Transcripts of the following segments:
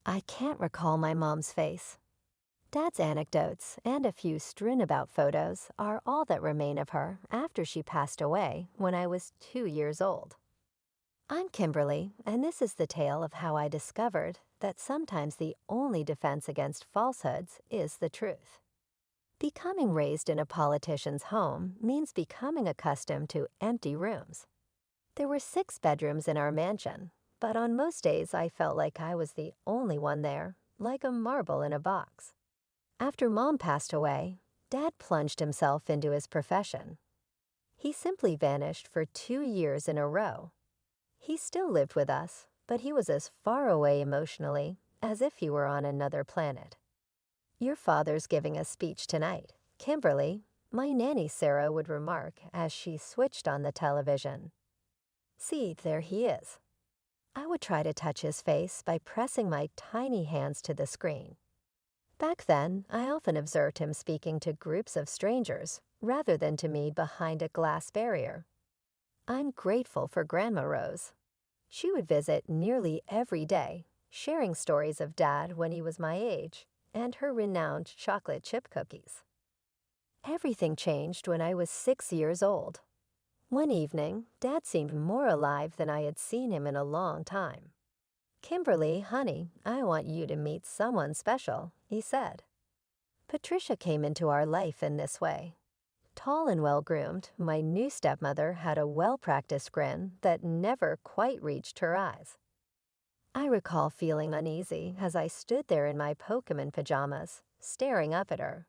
I can't recall my mom's face. Dad's anecdotes and a few strewn about photos are all that remain of her after she passed away when I was 2 years old. I'm Kimberly, and this is the tale of how I discovered that sometimes the only defense against falsehoods is the truth. Becoming raised in a politician's home means becoming accustomed to empty rooms. There were 6 bedrooms in our mansion, but on most days I felt like I was the only one there, like a marble in a box. After Mom passed away, Dad plunged himself into his profession. He simply vanished for 2 years in a row. He still lived with us, but he was as far away emotionally as if he were on another planet. "Your father's giving a speech tonight, Kimberly," my nanny Sarah would remark as she switched on the television. "See, there he is." I would try to touch his face by pressing my tiny hands to the screen. Back then, I often observed him speaking to groups of strangers rather than to me behind a glass barrier. I'm grateful for Grandma Rose. She would visit nearly every day, sharing stories of Dad when he was my age and her renowned chocolate chip cookies. Everything changed when I was 6 years old. One evening, Dad seemed more alive than I had seen him in a long time. "Kimberly, honey, I want you to meet someone special," he said. Patricia came into our life in this way. Tall and well-groomed, my new stepmother had a well-practiced grin that never quite reached her eyes. I recall feeling uneasy as I stood there in my Pokemon pajamas, staring up at her.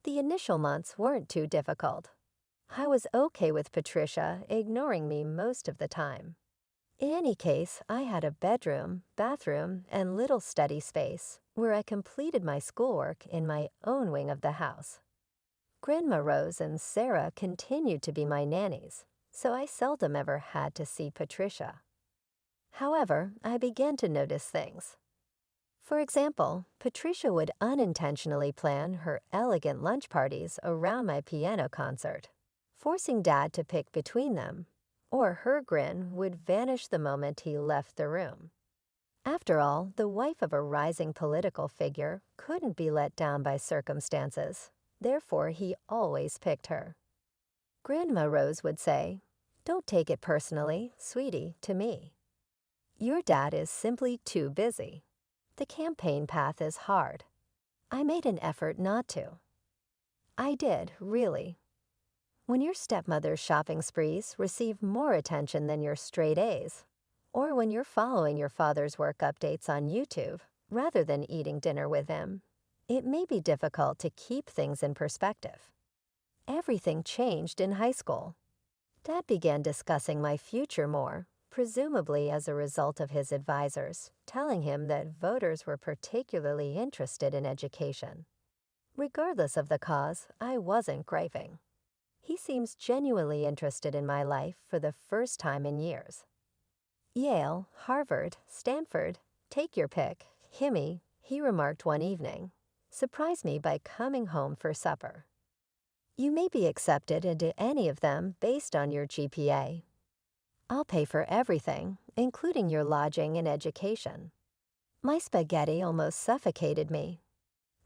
The initial months weren't too difficult. I was okay with Patricia ignoring me most of the time. In any case, I had a bedroom, bathroom, and little study space where I completed my schoolwork in my own wing of the house. Grandma Rose and Sarah continued to be my nannies, so I seldom ever had to see Patricia. However, I began to notice things. For example, Patricia would unintentionally plan her elegant lunch parties around my piano concert, forcing Dad to pick between them, or her grin would vanish the moment he left the room. After all, the wife of a rising political figure couldn't be let down by circumstances, therefore he always picked her. Grandma Rose would say, "Don't take it personally, sweetie," to me. "Your dad is simply too busy. The campaign path is hard." I made an effort not to. I did, really. When your stepmother's shopping sprees receive more attention than your straight A's, or when you're following your father's work updates on YouTube rather than eating dinner with him, it may be difficult to keep things in perspective. Everything changed in high school. Dad began discussing my future more, presumably as a result of his advisors telling him that voters were particularly interested in education. Regardless of the cause, I wasn't griping. He seems genuinely interested in my life for the first time in years. "Yale, Harvard, Stanford, take your pick, Himmy," he remarked one evening, surprised me by coming home for supper. "You may be accepted into any of them based on your GPA. I'll pay for everything, including your lodging and education." My spaghetti almost suffocated me.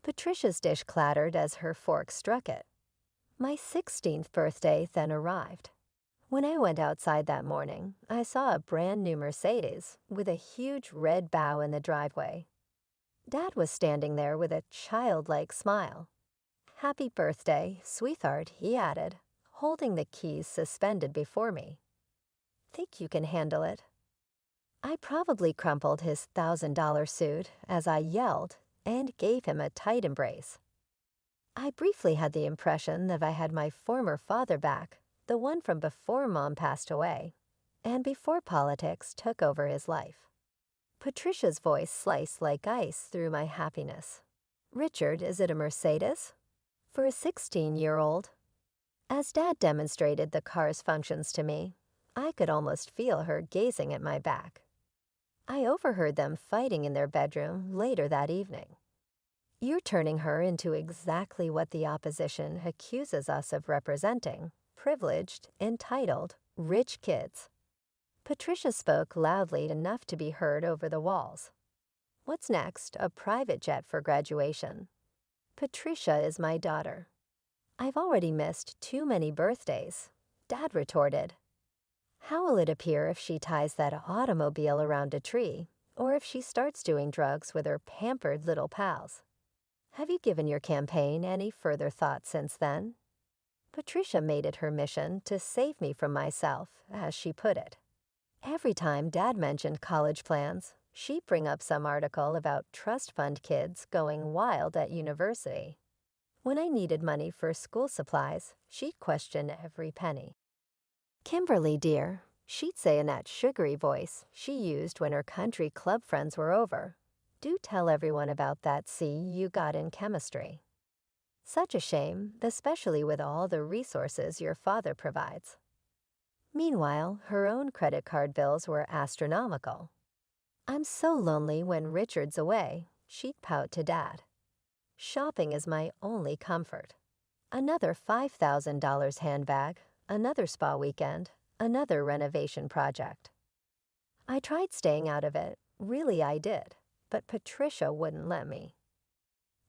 Patricia's dish clattered as her fork struck it. My 16th birthday then arrived. When I went outside that morning, I saw a brand new Mercedes with a huge red bow in the driveway. Dad was standing there with a childlike smile. "Happy birthday, sweetheart," he added, holding the keys suspended before me. "Think you can handle it?" I probably crumpled his $1,000 suit as I yelled and gave him a tight embrace. I briefly had the impression that I had my former father back, the one from before Mom passed away, and before politics took over his life. Patricia's voice sliced like ice through my happiness. "Richard, is it a Mercedes?" "For a 16-year-old. As Dad demonstrated the car's functions to me, I could almost feel her gazing at my back. I overheard them fighting in their bedroom later that evening. "You're turning her into exactly what the opposition accuses us of representing: privileged, entitled, rich kids." Patricia spoke loudly enough to be heard over the walls. What's next? A private jet for graduation. Patricia is my daughter. I've already missed too many birthdays. Dad retorted. How will it appear if she ties that automobile around a tree, or if she starts doing drugs with her pampered little pals? Have you given your campaign any further thought since then? Patricia made it her mission to save me from myself, as she put it. Every time Dad mentioned college plans, she'd bring up some article about trust fund kids going wild at university. When I needed money for school supplies, she'd question every penny. Kimberly, dear, she'd say in that sugary voice she used when her country club friends were over, do tell everyone about that C you got in chemistry. Such a shame, especially with all the resources your father provides. Meanwhile, her own credit card bills were astronomical. I'm so lonely when Richard's away, she'd pout to Dad. Shopping is my only comfort. Another $5,000 handbag, another spa weekend, another renovation project. I tried staying out of it, really I did, but Patricia wouldn't let me.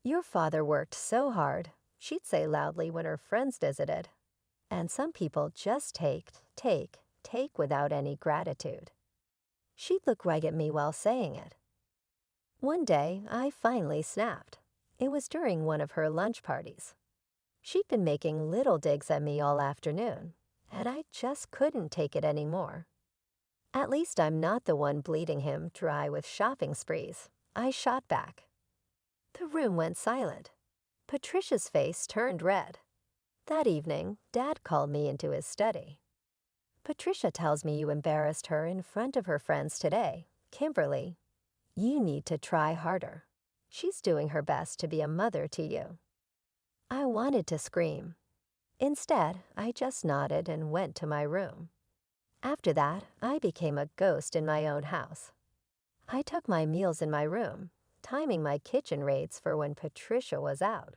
Your father worked so hard, she'd say loudly when her friends visited. And some people just take without any gratitude. She'd look right at me while saying it. One day, I finally snapped. It was during one of her lunch parties. She'd been making little digs at me all afternoon, and I just couldn't take it anymore. At least I'm not the one bleeding him dry with shopping sprees, I shot back. The room went silent. Patricia's face turned red. That evening, Dad called me into his study. Patricia tells me you embarrassed her in front of her friends today. Kimberly, you need to try harder. She's doing her best to be a mother to you. I wanted to scream. Instead, I just nodded and went to my room. After that, I became a ghost in my own house. I took my meals in my room, timing my kitchen raids for when Patricia was out.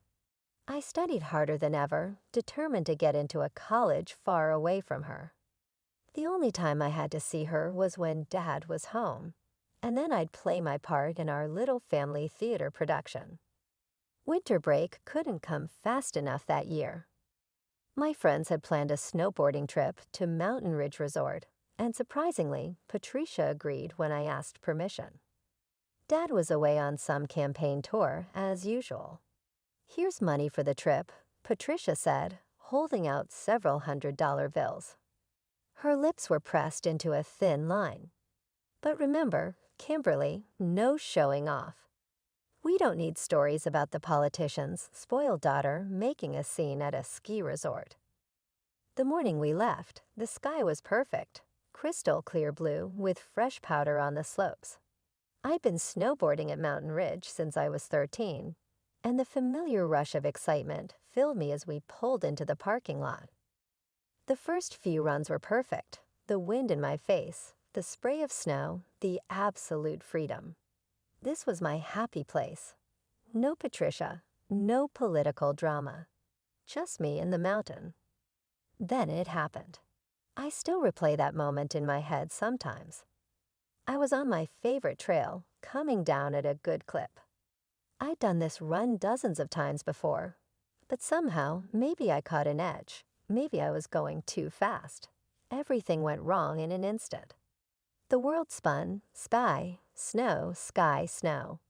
I studied harder than ever, determined to get into a college far away from her. The only time I had to see her was when Dad was home, and then I'd play my part in our little family theater production. Winter break couldn't come fast enough that year. My friends had planned a snowboarding trip to Mountain Ridge Resort, and surprisingly, Patricia agreed when I asked permission. Dad was away on some campaign tour, as usual. Here's money for the trip, Patricia said, holding out several $100 bills. Her lips were pressed into a thin line. But remember, Kimberly, no showing off. We don't need stories about the politician's spoiled daughter making a scene at a ski resort. The morning we left, the sky was perfect, crystal clear blue with fresh powder on the slopes. I'd been snowboarding at Mountain Ridge since I was 13, and the familiar rush of excitement filled me as we pulled into the parking lot. The first few runs were perfect, the wind in my face, the spray of snow, the absolute freedom. This was my happy place. No Patricia, no political drama. Just me in the mountain. Then it happened. I still replay that moment in my head sometimes. I was on my favorite trail, coming down at a good clip. I'd done this run dozens of times before, but somehow maybe I caught an edge. Maybe I was going too fast. Everything went wrong in an instant. The world spun, snow, sky, snow.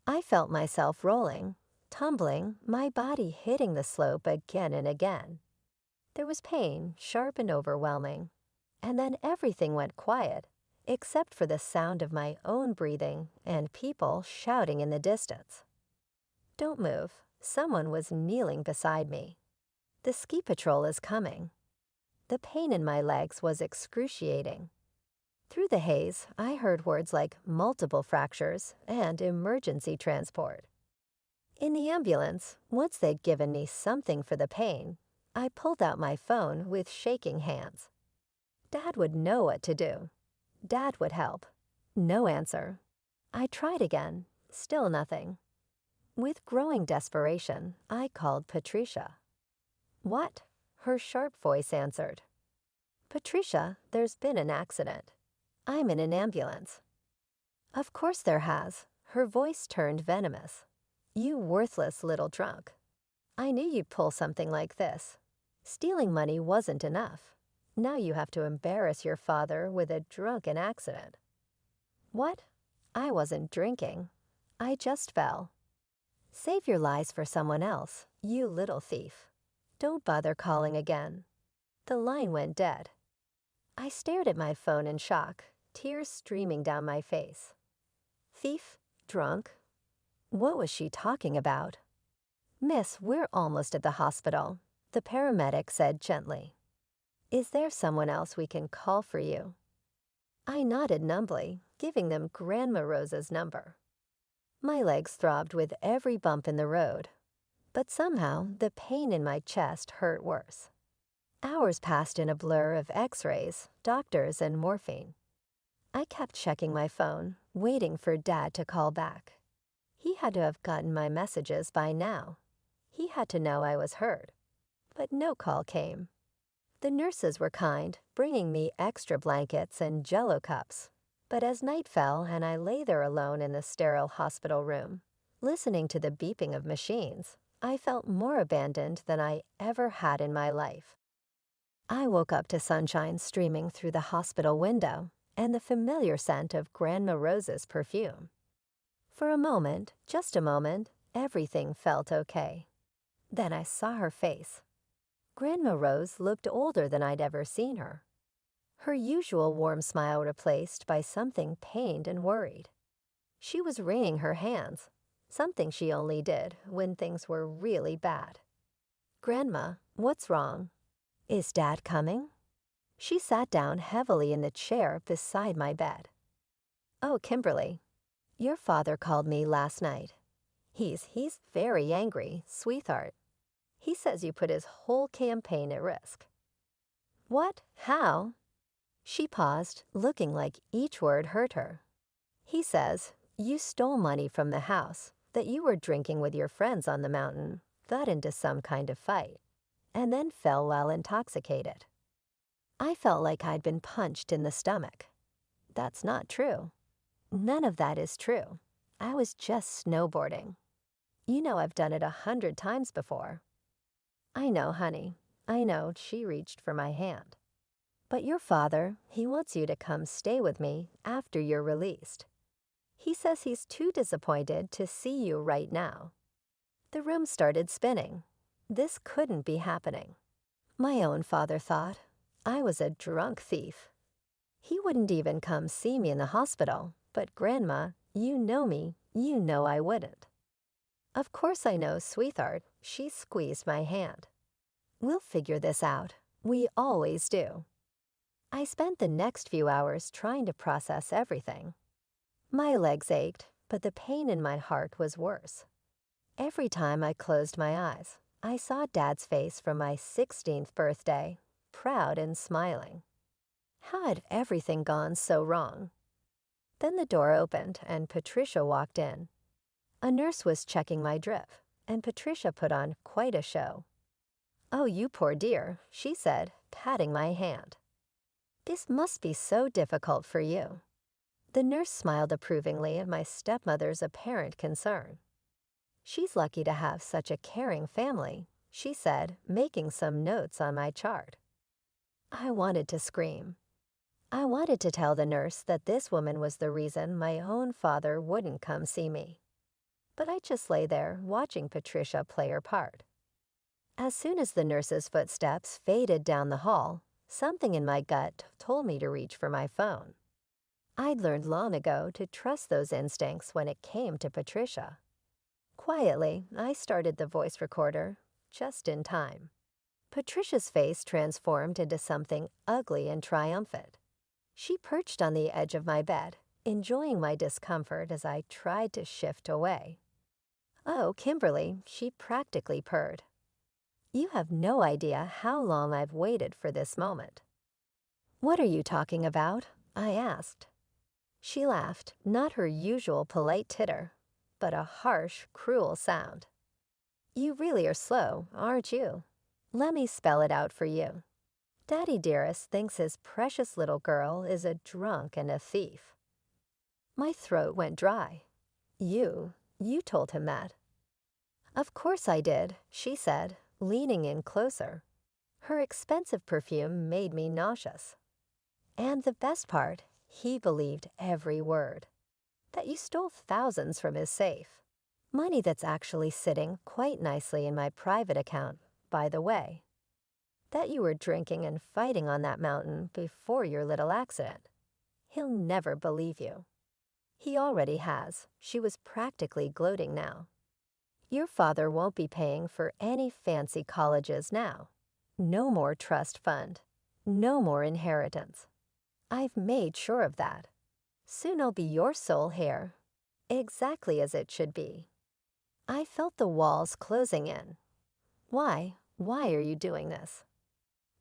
I felt myself rolling, tumbling, my body hitting the slope again and again. There was pain, sharp and overwhelming. And then everything went quiet, except for the sound of my own breathing and people shouting in the distance. Don't move. Someone was kneeling beside me. The ski patrol is coming. The pain in my legs was excruciating. Through the haze, I heard words like multiple fractures and emergency transport. In the ambulance, once they'd given me something for the pain, I pulled out my phone with shaking hands. Dad would know what to do. Dad would help. No answer. I tried again. Still nothing. With growing desperation, I called Patricia. What? Her sharp voice answered. Patricia, there's been an accident. I'm in an ambulance. Of course there has. Her voice turned venomous. "You worthless little drunk. I knew you'd pull something like this. Stealing money wasn't enough. Now you have to embarrass your father with a drunken accident." "What? I wasn't drinking. I just fell." "Save your lies for someone else, you little thief. Don't bother calling again." The line went dead. I stared at my phone in shock, tears streaming down my face. Thief? Drunk? What was she talking about? "Miss, we're almost at the hospital," the paramedic said gently. "Is there someone else we can call for you?" I nodded numbly, giving them Grandma Rosa's number. My legs throbbed with every bump in the road, but somehow the pain in my chest hurt worse. Hours passed in a blur of x-rays, doctors, and morphine. I kept checking my phone, waiting for Dad to call back. He had to have gotten my messages by now. He had to know I was hurt. But no call came. The nurses were kind, bringing me extra blankets and Jell-O cups. But as night fell and I lay there alone in the sterile hospital room, listening to the beeping of machines, I felt more abandoned than I ever had in my life. I woke up to sunshine streaming through the hospital window and the familiar scent of Grandma Rosa's perfume. For a moment, just a moment, everything felt okay. Then I saw her face. Grandma Rose looked older than I'd ever seen her. Her usual warm smile replaced by something pained and worried. She was wringing her hands, something she only did when things were really bad. "Grandma, what's wrong? Is Dad coming?" She sat down heavily in the chair beside my bed. "Oh, Kimberly, your father called me last night. He's very angry, sweetheart. He says you put his whole campaign at risk." "What? How?" She paused, looking like each word hurt her. "He says you stole money from the house, that you were drinking with your friends on the mountain, got into some kind of fight, and then fell while intoxicated." I felt like I'd been punched in the stomach. That's not true. None of that is true. I was just snowboarding. You know I've done it 100 times before. "I know, honey. I know," she reached for my hand. "But your father, he wants you to come stay with me after you're released. He says he's too disappointed to see you right now." The room started spinning. This couldn't be happening. My own father thought I was a drunk thief. He wouldn't even come see me in the hospital, but Grandma, you know me, you know I wouldn't. "Of course I know, sweetheart." She squeezed my hand. "We'll figure this out. We always do." I spent the next few hours trying to process everything. My legs ached, but the pain in my heart was worse. Every time I closed my eyes, I saw Dad's face from my 16th birthday, proud and smiling. How had everything gone so wrong? Then the door opened and Patricia walked in. A nurse was checking my drip, and Patricia put on quite a show. "Oh, you poor dear," she said, patting my hand. "This must be so difficult for you." The nurse smiled approvingly at my stepmother's apparent concern. "She's lucky to have such a caring family," she said, making some notes on my chart. I wanted to scream. I wanted to tell the nurse that this woman was the reason my own father wouldn't come see me. But I just lay there watching Patricia play her part. As soon as the nurse's footsteps faded down the hall, something in my gut told me to reach for my phone. I'd learned long ago to trust those instincts when it came to Patricia. Quietly, I started the voice recorder, just in time. Patricia's face transformed into something ugly and triumphant. She perched on the edge of my bed, enjoying my discomfort as I tried to shift away. "Oh, Kimberly," she practically purred. "You have no idea how long I've waited for this moment." "What are you talking about?" I asked. She laughed, not her usual polite titter, but a harsh, cruel sound. "You really are slow, aren't you? Let me spell it out for you. Daddy Dearest thinks his precious little girl is a drunk and a thief." My throat went dry. You told him that." "Of course I did," she said, leaning in closer. Her expensive perfume made me nauseous. "And the best part, he believed every word. That you stole thousands from his safe. Money that's actually sitting quite nicely in my private account, by the way. That you were drinking and fighting on that mountain before your little accident. He'll never believe you." "He already has." She was practically gloating now. "Your father won't be paying for any fancy colleges now. No more trust fund. No more inheritance. I've made sure of that. Soon I'll be your sole heir. Exactly as it should be." I felt the walls closing in. Why are you doing this?"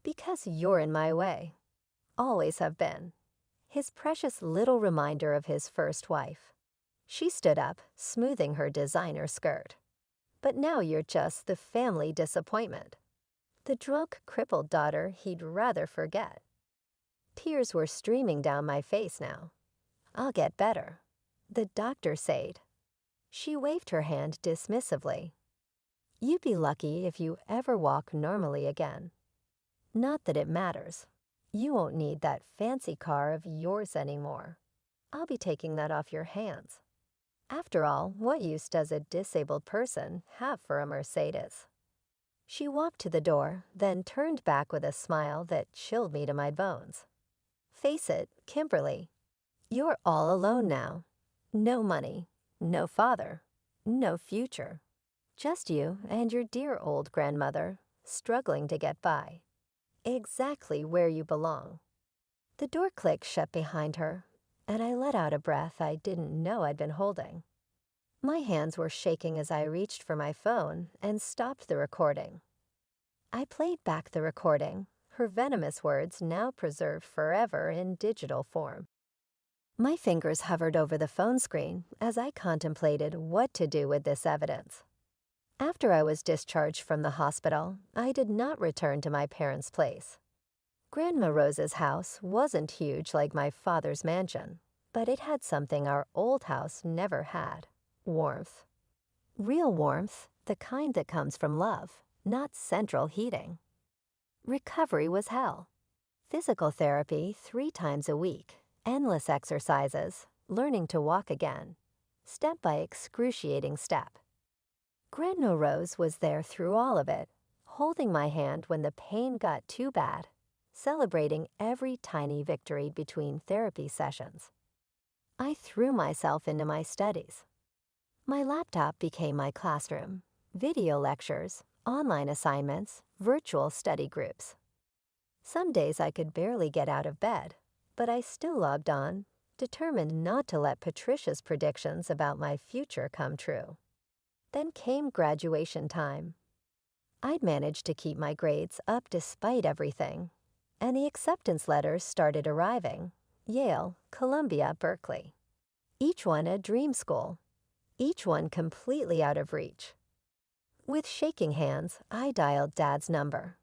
"Because you're in my way. Always have been." His precious little reminder of his first wife. She stood up, smoothing her designer skirt. "But now you're just the family disappointment. The drunk, crippled daughter he'd rather forget." Tears were streaming down my face now. "I'll get better. The doctor said." She waved her hand dismissively. "You'd be lucky if you ever walk normally again. Not that it matters. You won't need that fancy car of yours anymore. I'll be taking that off your hands. After all, what use does a disabled person have for a Mercedes?" She walked to the door, then turned back with a smile that chilled me to my bones. "Face it, Kimberly, you're all alone now. No money, no father, no future. Just you and your dear old grandmother, struggling to get by. Exactly where you belong." The door clicked shut behind her, and I let out a breath I didn't know I'd been holding. My hands were shaking as I reached for my phone and stopped the recording. I played back the recording, her venomous words now preserved forever in digital form. My fingers hovered over the phone screen as I contemplated what to do with this evidence. After I was discharged from the hospital, I did not return to my parents' place. Grandma Rose's house wasn't huge like my father's mansion, but it had something our old house never had: warmth. Real warmth, the kind that comes from love, not central heating. Recovery was hell. Physical therapy 3 times a week, endless exercises, learning to walk again, step by excruciating step. Grandma Rose was there through all of it, holding my hand when the pain got too bad, celebrating every tiny victory between therapy sessions. I threw myself into my studies. My laptop became my classroom: video lectures, online assignments, virtual study groups. Some days I could barely get out of bed, but I still logged on, determined not to let Patricia's predictions about my future come true. Then came graduation time. I'd managed to keep my grades up despite everything, and the acceptance letters started arriving: Yale, Columbia, Berkeley. Each one a dream school, each one completely out of reach. With shaking hands, I dialed Dad's number.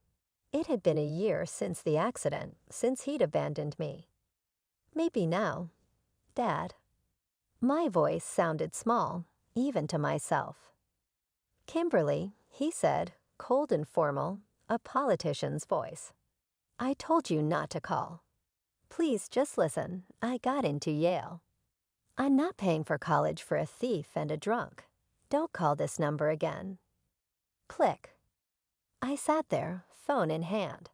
It had been a year since the accident, since he'd abandoned me. "Maybe now, Dad." My voice sounded small, even to myself. "Kimberly," he said, cold and formal, a politician's voice. "I told you not to call. Please just listen. I got into Yale. I'm not paying for college for a thief and a drunk. Don't call this number again." Click. I sat there, phone in hand.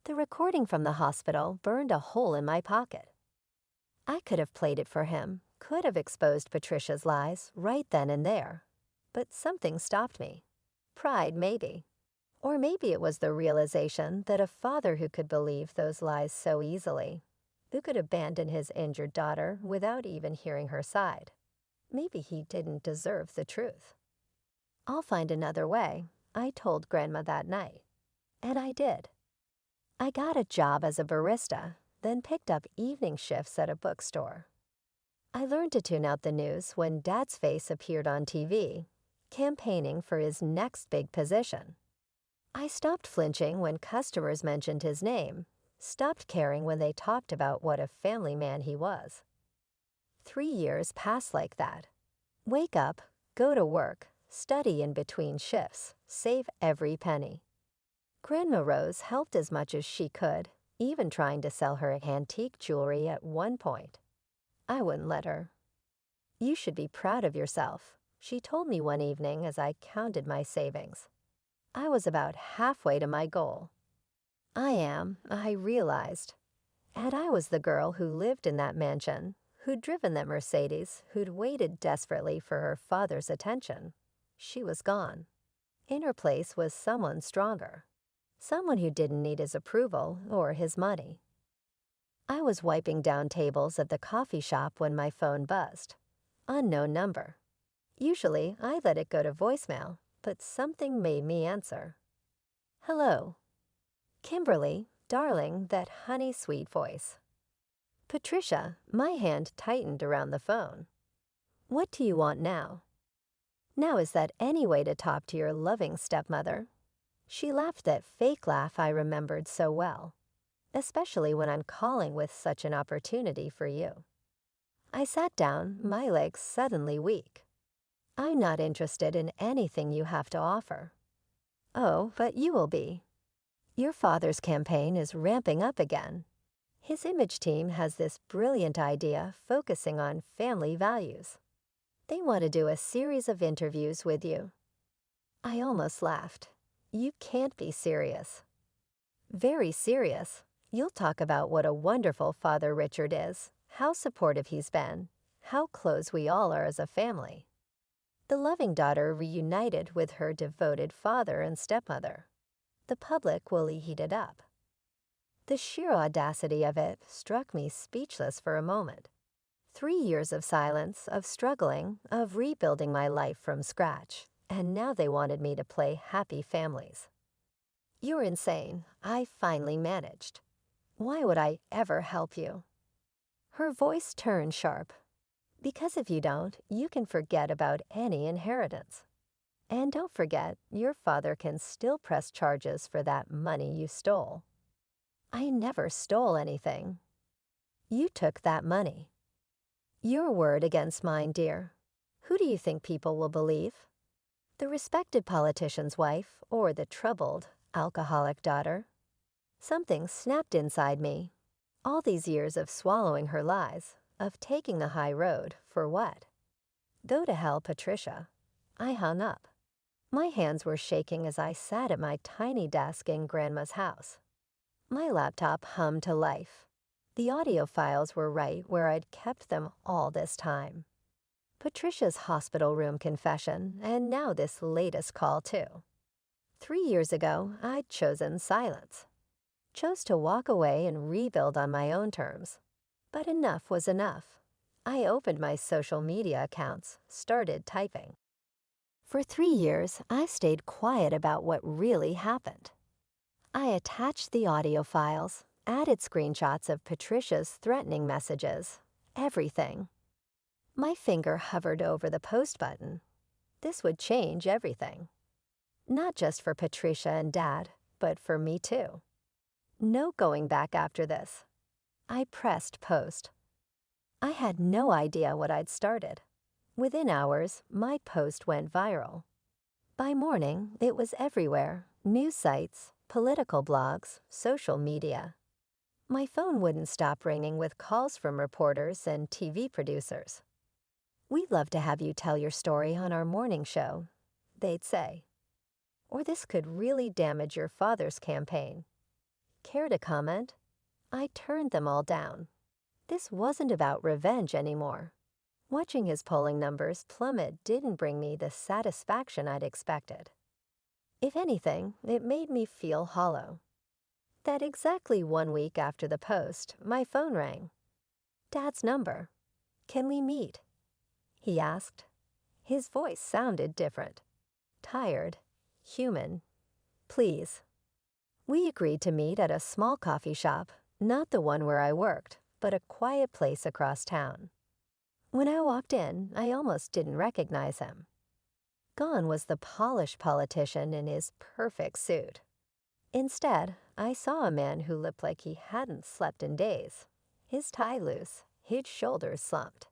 The recording from the hospital burned a hole in my pocket. I could have played it for him, could have exposed Patricia's lies right then and there. But something stopped me. Pride, maybe. Or maybe it was the realization that a father who could believe those lies so easily, who could abandon his injured daughter without even hearing her side, maybe he didn't deserve the truth. "I'll find another way," I told Grandma that night. And I did. I got a job as a barista, then picked up evening shifts at a bookstore. I learned to tune out the news when Dad's face appeared on TV, campaigning for his next big position. I stopped flinching when customers mentioned his name, stopped caring when they talked about what a family man he was. 3 years passed like that. Wake up, go to work, study in between shifts, save every penny. Grandma Rose helped as much as she could, even trying to sell her antique jewelry at one point. I wouldn't let her. "You should be proud of yourself," she told me one evening as I counted my savings. I was about halfway to my goal. I realized. And I was the girl who lived in that mansion, who'd driven that Mercedes, who'd waited desperately for her father's attention. She was gone. In her place was someone stronger. Someone who didn't need his approval or his money. I was wiping down tables at the coffee shop when my phone buzzed. Unknown number. Usually, I let it go to voicemail, but something made me answer. "Hello." "Kimberly, darling," that honey-sweet voice. "Patricia," my hand tightened around the phone. "What do you want now?" Now, is that any way to talk to your loving stepmother? She laughed that fake laugh I remembered so well, especially when I'm calling with such an opportunity for you. I sat down, my legs suddenly weak. "I'm not interested in anything you have to offer." "Oh, but you will be. Your father's campaign is ramping up again. His image team has this brilliant idea focusing on family values. They want to do a series of interviews with you." I almost laughed. "You can't be serious." "Very serious. You'll talk about what a wonderful father Richard is, how supportive he's been, how close we all are as a family. The loving daughter reunited with her devoted father and stepmother. The public will eat it up." The sheer audacity of it struck me speechless for a moment. 3 years of silence, of struggling, of rebuilding my life from scratch, and now they wanted me to play happy families. "You're insane," I finally managed. "Why would I ever help you?" Her voice turned sharp. "Because if you don't, you can forget about any inheritance. And don't forget, your father can still press charges for that money you stole." "I never stole anything." "You took that money." "Your word against mine, dear. Who do you think people will believe? The respected politician's wife or the troubled, alcoholic daughter?" Something snapped inside me. All these years of swallowing her lies, of taking the high road, for what? Go to hell, Patricia. I hung up. My hands were shaking as I sat at my tiny desk in Grandma's house. My laptop hummed to life. The audio files were right where I'd kept them all this time. Patricia's hospital room confession, and now this latest call too. 3 years ago, I'd chosen silence. Chose to walk away and rebuild on my own terms. But enough was enough. I opened my social media accounts, started typing. For 3 years, I stayed quiet about what really happened. I attached the audio files, added screenshots of Patricia's threatening messages, everything. My finger hovered over the post button. This would change everything. Not just for Patricia and Dad, but for me too. No going back after this. I pressed post. I had no idea what I'd started. Within hours, my post went viral. By morning, it was everywhere: news sites, political blogs, social media. My phone wouldn't stop ringing with calls from reporters and TV producers. "We'd love to have you tell your story on our morning show," they'd say. Or, "This could really damage your father's campaign. Care to comment?" I turned them all down. This wasn't about revenge anymore. Watching his polling numbers plummet didn't bring me the satisfaction I'd expected. If anything, it made me feel hollow. That exactly 1 week after the post, my phone rang. Dad's number. "Can we meet?" he asked. His voice sounded different. Tired. Human. "Please." We agreed to meet at a small coffee shop, not the one where I worked, but a quiet place across town. When I walked in, I almost didn't recognize him. Gone was the polished politician in his perfect suit. Instead, I saw a man who looked like he hadn't slept in days, his tie loose, his shoulders slumped.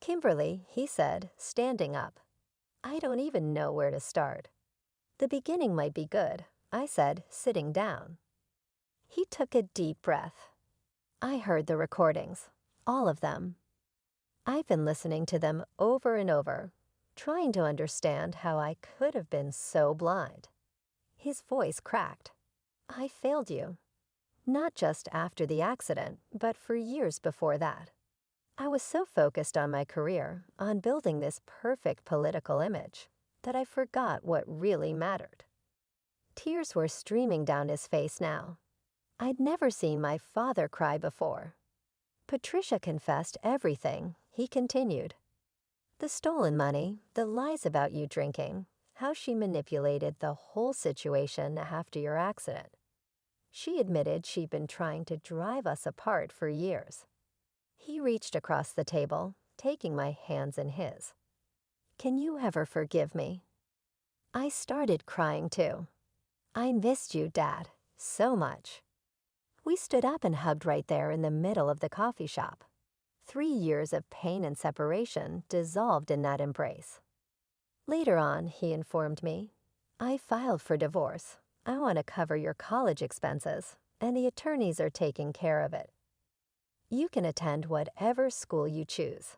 Kimberly, he said, standing up. I don't even know where to start. The beginning might be good, I said, sitting down. He took a deep breath. I heard the recordings, all of them. I've been listening to them over and over, trying to understand how I could have been so blind. His voice cracked. I failed you. Not just after the accident, but for years before that. I was so focused on my career, on building this perfect political image, that I forgot what really mattered. Tears were streaming down his face now. I'd never seen my father cry before. Patricia confessed everything, he continued. The stolen money, the lies about you drinking, how she manipulated the whole situation after your accident. She admitted she'd been trying to drive us apart for years. He reached across the table, taking my hands in his. Can you ever forgive me? I started crying too. I missed you, Dad, so much. We stood up and hugged right there in the middle of the coffee shop. 3 years of pain and separation dissolved in that embrace. Later on, he informed me, I filed for divorce. I want to cover your college expenses, and the attorneys are taking care of it. You can attend whatever school you choose.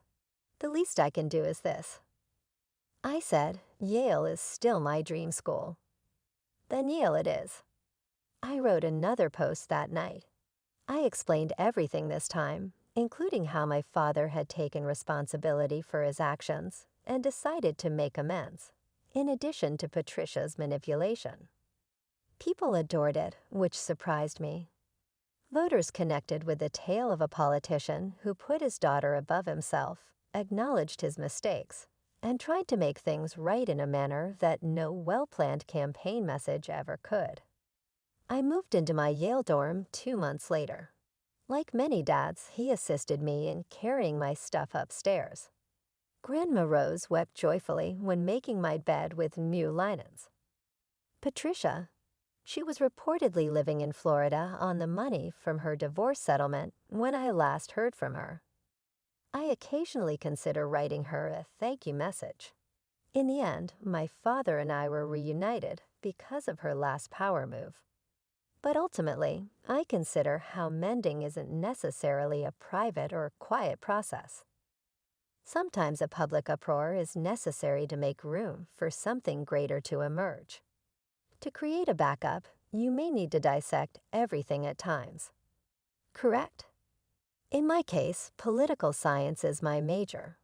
The least I can do is this. I said, Yale is still my dream school. Then Yale it is. I wrote another post that night. I explained everything this time, including how my father had taken responsibility for his actions and decided to make amends, in addition to Patricia's manipulation. People adored it, which surprised me. Voters connected with the tale of a politician who put his daughter above himself, acknowledged his mistakes, and tried to make things right in a manner that no well-planned campaign message ever could. I moved into my Yale dorm 2 months later. Like many dads, he assisted me in carrying my stuff upstairs. Grandma Rose wept joyfully when making my bed with new linens. Patricia, she was reportedly living in Florida on the money from her divorce settlement when I last heard from her. I occasionally consider writing her a thank you message. In the end, my father and I were reunited because of her last power move. But ultimately, I consider how mending isn't necessarily a private or quiet process. Sometimes a public uproar is necessary to make room for something greater to emerge. To create a backup, you may need to dissect everything at times. Correct? In my case, political science is my major.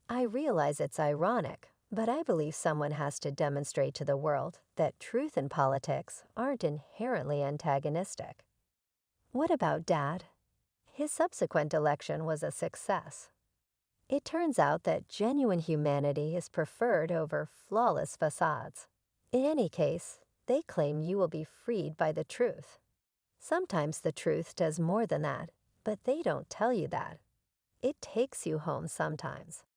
I realize it's ironic, but I believe someone has to demonstrate to the world that truth and politics aren't inherently antagonistic. What about Dad? His subsequent election was a success. It turns out that genuine humanity is preferred over flawless facades. In any case, they claim you will be freed by the truth. Sometimes the truth does more than that, but they don't tell you that. It takes you home sometimes.